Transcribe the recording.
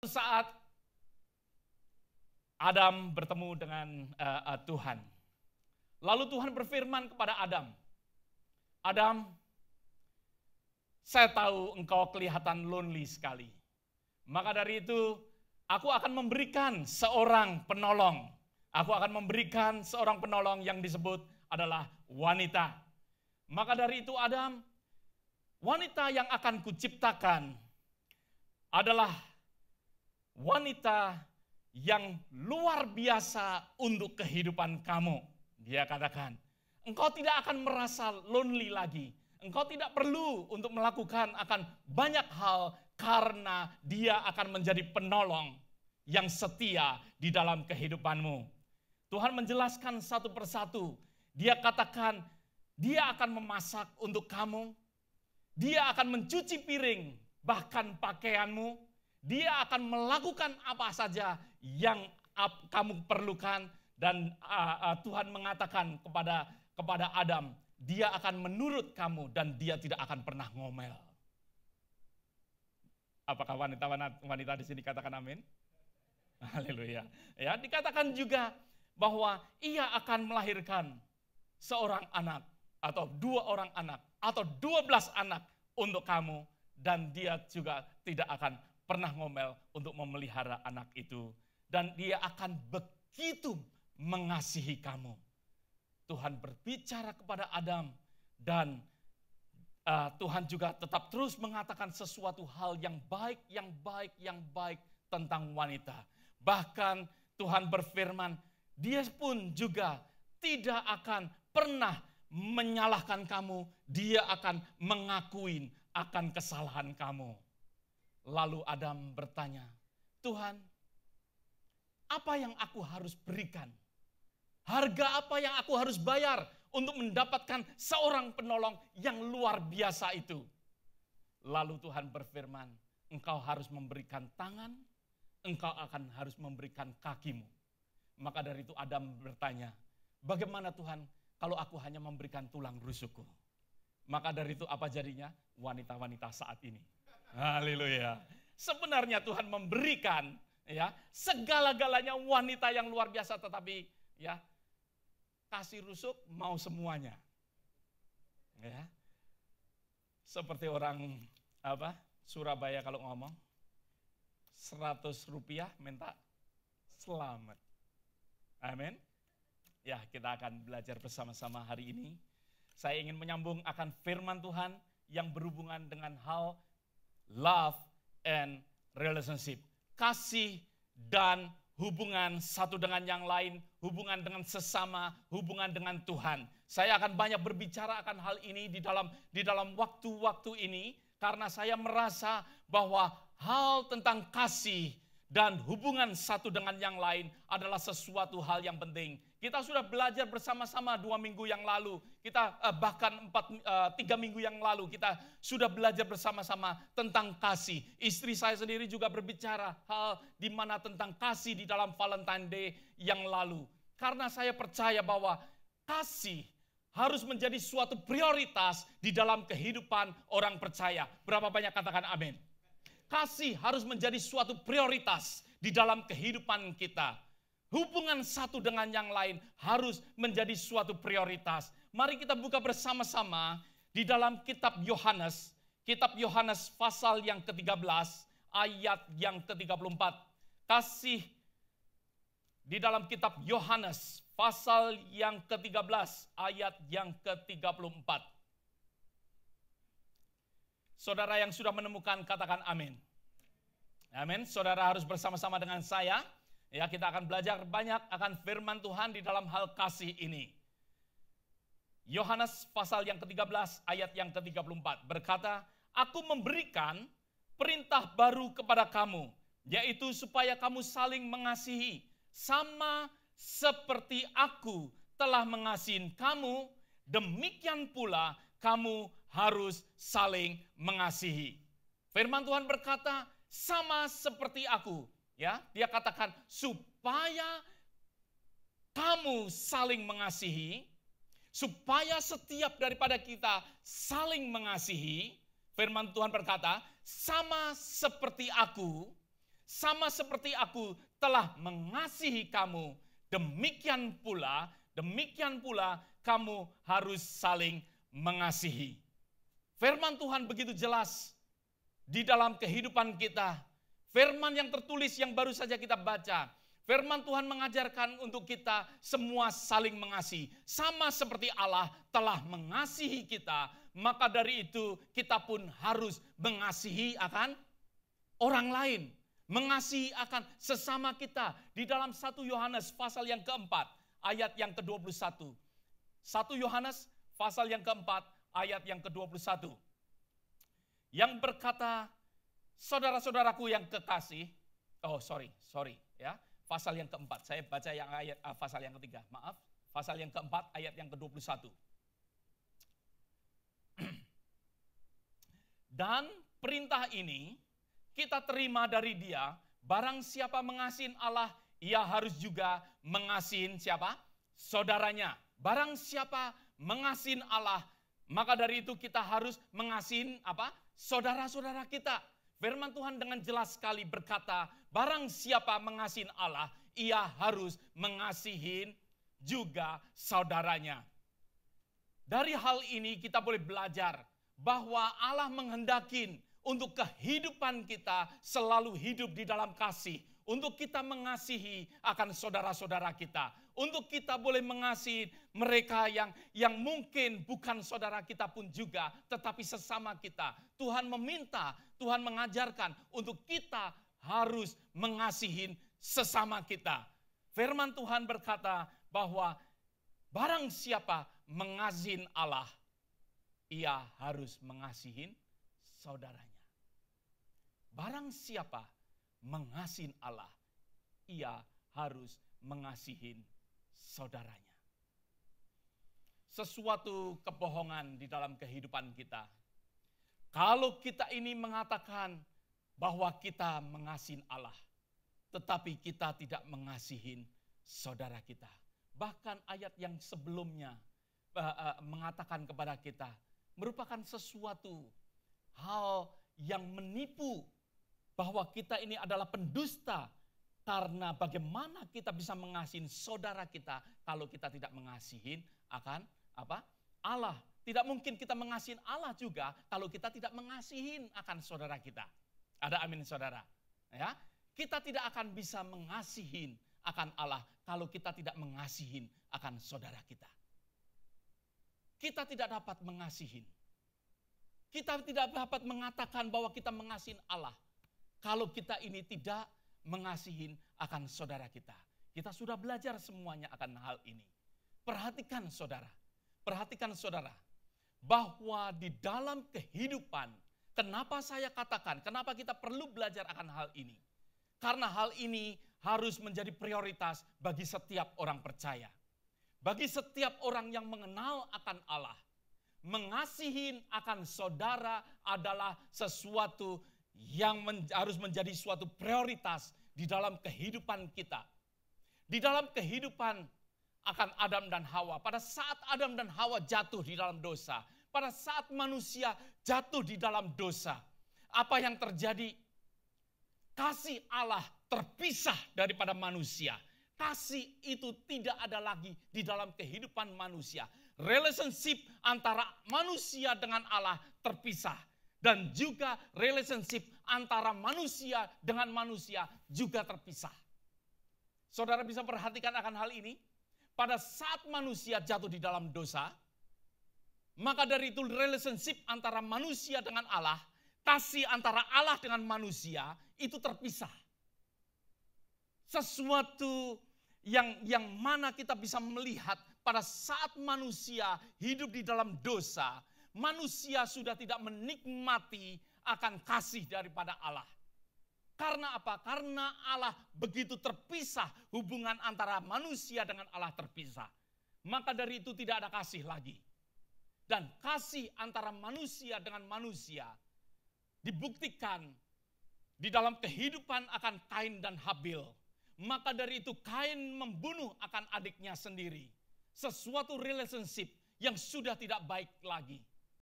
Saat Adam bertemu dengan Tuhan, lalu Tuhan berfirman kepada Adam, Adam, saya tahu engkau kelihatan lonely sekali. Maka dari itu, aku akan memberikan seorang penolong. Aku akan memberikan seorang penolong yang disebut adalah wanita. Maka dari itu Adam, wanita yang akan kuciptakan adalah wanita yang luar biasa untuk kehidupan kamu. Dia katakan, engkau tidak akan merasa lonely lagi. Engkau tidak perlu untuk melakukan akan banyak hal karena dia akan menjadi penolong yang setia di dalam kehidupanmu. Tuhan menjelaskan satu persatu. Dia katakan, dia akan memasak untuk kamu. Dia akan mencuci piring, bahkan pakaianmu. Dia akan melakukan apa saja yang kamu perlukan. Dan Tuhan mengatakan kepada Adam, dia akan menurut kamu dan dia tidak akan pernah ngomel. Apakah wanita di sini katakan amin? Haleluya. Ya, dikatakan juga bahwa ia akan melahirkan seorang anak atau 2 orang anak atau 12 anak untuk kamu, dan dia juga tidak akan pernah ngomel untuk memelihara anak itu, dan dia akan begitu mengasihi kamu. Tuhan berbicara kepada Adam, dan Tuhan juga tetap terus mengatakan sesuatu hal yang baik tentang wanita. Bahkan Tuhan berfirman, dia pun juga tidak akan pernah menyalahkan kamu, dia akan mengakui akan kesalahan kamu. Lalu Adam bertanya, Tuhan, apa yang aku harus berikan? Harga apa yang aku harus bayar untuk mendapatkan seorang penolong yang luar biasa itu? Lalu Tuhan berfirman, engkau harus memberikan tangan, engkau akan harus memberikan kakimu. Maka dari itu Adam bertanya, bagaimana Tuhan kalau aku hanya memberikan tulang rusukku? Maka dari itu apa jadinya? Wanita-wanita saat ini. Haleluya. Sebenarnya Tuhan memberikan ya segala-galanya wanita yang luar biasa, tetapi ya kasih rusuk mau semuanya. Ya. Seperti orang Surabaya kalau ngomong 100 rupiah minta selamat. Amin. Ya, kita akan belajar bersama-sama hari ini. Saya ingin menyambung akan firman Tuhan yang berhubungan dengan hal love and relationship. Kasih dan hubungan satu dengan yang lain, hubungan dengan sesama, hubungan dengan Tuhan. Saya akan banyak berbicara akan hal ini di dalam waktu-waktu ini, karena saya merasa bahwa hal tentang kasih dan hubungan satu dengan yang lain adalah sesuatu hal yang penting. Kita sudah belajar bersama-sama 2 minggu yang lalu. Kita bahkan 3 minggu yang lalu kita sudah belajar bersama-sama tentang kasih. Istri saya sendiri juga berbicara hal di mana tentang kasih di dalam Valentine Day yang lalu. Karena saya percaya bahwa kasih harus menjadi suatu prioritas di dalam kehidupan orang percaya. Berapa banyak katakan amin? Kasih harus menjadi suatu prioritas di dalam kehidupan kita. Hubungan satu dengan yang lain harus menjadi suatu prioritas. Mari kita buka bersama-sama di dalam kitab Yohanes. Kitab Yohanes pasal yang ke-13 ayat yang ke-34. Kasih di dalam kitab Yohanes pasal yang ke-13 ayat yang ke-34. Saudara yang sudah menemukan katakan amin. Amin. Saudara harus bersama-sama dengan saya. Ya, kita akan belajar banyak akan firman Tuhan di dalam hal kasih ini. Yohanes pasal yang ke-13 ayat yang ke-34 berkata, aku memberikan perintah baru kepada kamu, yaitu supaya kamu saling mengasihi, sama seperti aku telah mengasihi kamu, demikian pula kamu harus saling mengasihi. Firman Tuhan berkata, sama seperti aku. Ya, dia katakan supaya kamu saling mengasihi, supaya setiap daripada kita saling mengasihi. Firman Tuhan berkata, sama seperti aku, sama seperti aku telah mengasihi kamu, demikian pula kamu harus saling mengasihi. Firman Tuhan begitu jelas di dalam kehidupan kita. Firman yang tertulis yang baru saja kita baca. Firman Tuhan mengajarkan untuk kita semua saling mengasihi. Sama seperti Allah telah mengasihi kita, maka dari itu kita pun harus mengasihi akan orang lain. Mengasihi akan sesama kita. Di dalam 1 Yohanes pasal yang keempat, ayat yang ke-21. 1 Yohanes pasal yang keempat, ayat yang ke-21. Yang berkata, saudara-saudaraku yang kekasih, ya. Pasal yang keempat, saya baca yang ayat pasal yang ketiga, maaf. Pasal yang keempat, ayat yang ke-21. Dan perintah ini kita terima dari Dia, barang siapa mengasihi Allah, ia harus juga mengasihi siapa? Saudaranya. Barang siapa mengasihi Allah, maka dari itu kita harus mengasihi apa? Saudara-saudara kita. Firman Tuhan dengan jelas sekali berkata, barang siapa mengasihi Allah, ia harus mengasihi juga saudaranya. Dari hal ini kita boleh belajar bahwa Allah menghendaki untuk kehidupan kita selalu hidup di dalam kasih. Untuk kita mengasihi akan saudara-saudara kita. Untuk kita boleh mengasihi mereka yang mungkin bukan saudara kita pun juga, tetapi sesama kita. Tuhan meminta, Tuhan mengajarkan untuk kita harus mengasihi sesama kita. Firman Tuhan berkata bahwa barang siapa mengasihi Allah, ia harus mengasihi saudaranya. Barang siapa mengasihi Allah, ia harus mengasihi saudaranya. Sesuatu kebohongan di dalam kehidupan kita. Kalau kita ini mengatakan bahwa kita mengasihi Allah, tetapi kita tidak mengasihi saudara kita. Bahkan ayat yang sebelumnya mengatakan kepada kita, merupakan sesuatu hal yang menipu bahwa kita ini adalah pendusta. Karena bagaimana kita bisa mengasihi saudara kita kalau kita tidak mengasihi akan apa? Allah. Tidak mungkin kita mengasihi Allah juga kalau kita tidak mengasihi akan saudara kita. Ada amin saudara? Ya, kita tidak akan bisa mengasihi akan Allah kalau kita tidak mengasihi akan saudara kita. Kita tidak dapat mengasihi. Kita tidak dapat mengatakan bahwa kita mengasihi Allah kalau kita ini tidak mengasihi akan saudara kita. Kita sudah belajar semuanya akan hal ini. Perhatikan saudara, bahwa di dalam kehidupan, kenapa saya katakan, kenapa kita perlu belajar akan hal ini? Karena hal ini harus menjadi prioritas bagi setiap orang percaya. Bagi setiap orang yang mengenal akan Allah. Mengasihi akan saudara adalah sesuatu yang harus menjadi suatu prioritas di dalam kehidupan kita. Di dalam kehidupan akan Adam dan Hawa. Pada saat Adam dan Hawa jatuh di dalam dosa. Pada saat manusia jatuh di dalam dosa. Apa yang terjadi? Kasih Allah terpisah daripada manusia. Kasih itu tidak ada lagi di dalam kehidupan manusia. Relationship antara manusia dengan Allah terpisah. Dan juga relationship antara manusia dengan manusia juga terpisah. Saudara bisa perhatikan akan hal ini. Pada saat manusia jatuh di dalam dosa, maka dari itu relationship antara manusia dengan Allah, kasih antara Allah dengan manusia itu terpisah. Sesuatu yang mana kita bisa melihat pada saat manusia hidup di dalam dosa, manusia sudah tidak menikmati akan kasih daripada Allah. Karena apa? Karena Allah begitu terpisah, hubungan antara manusia dengan Allah terpisah. Maka dari itu tidak ada kasih lagi. Dan kasih antara manusia dengan manusia dibuktikan di dalam kehidupan akan Kain dan Habil. Maka dari itu Kain membunuh akan adiknya sendiri. Sesuatu relationship yang sudah tidak baik lagi.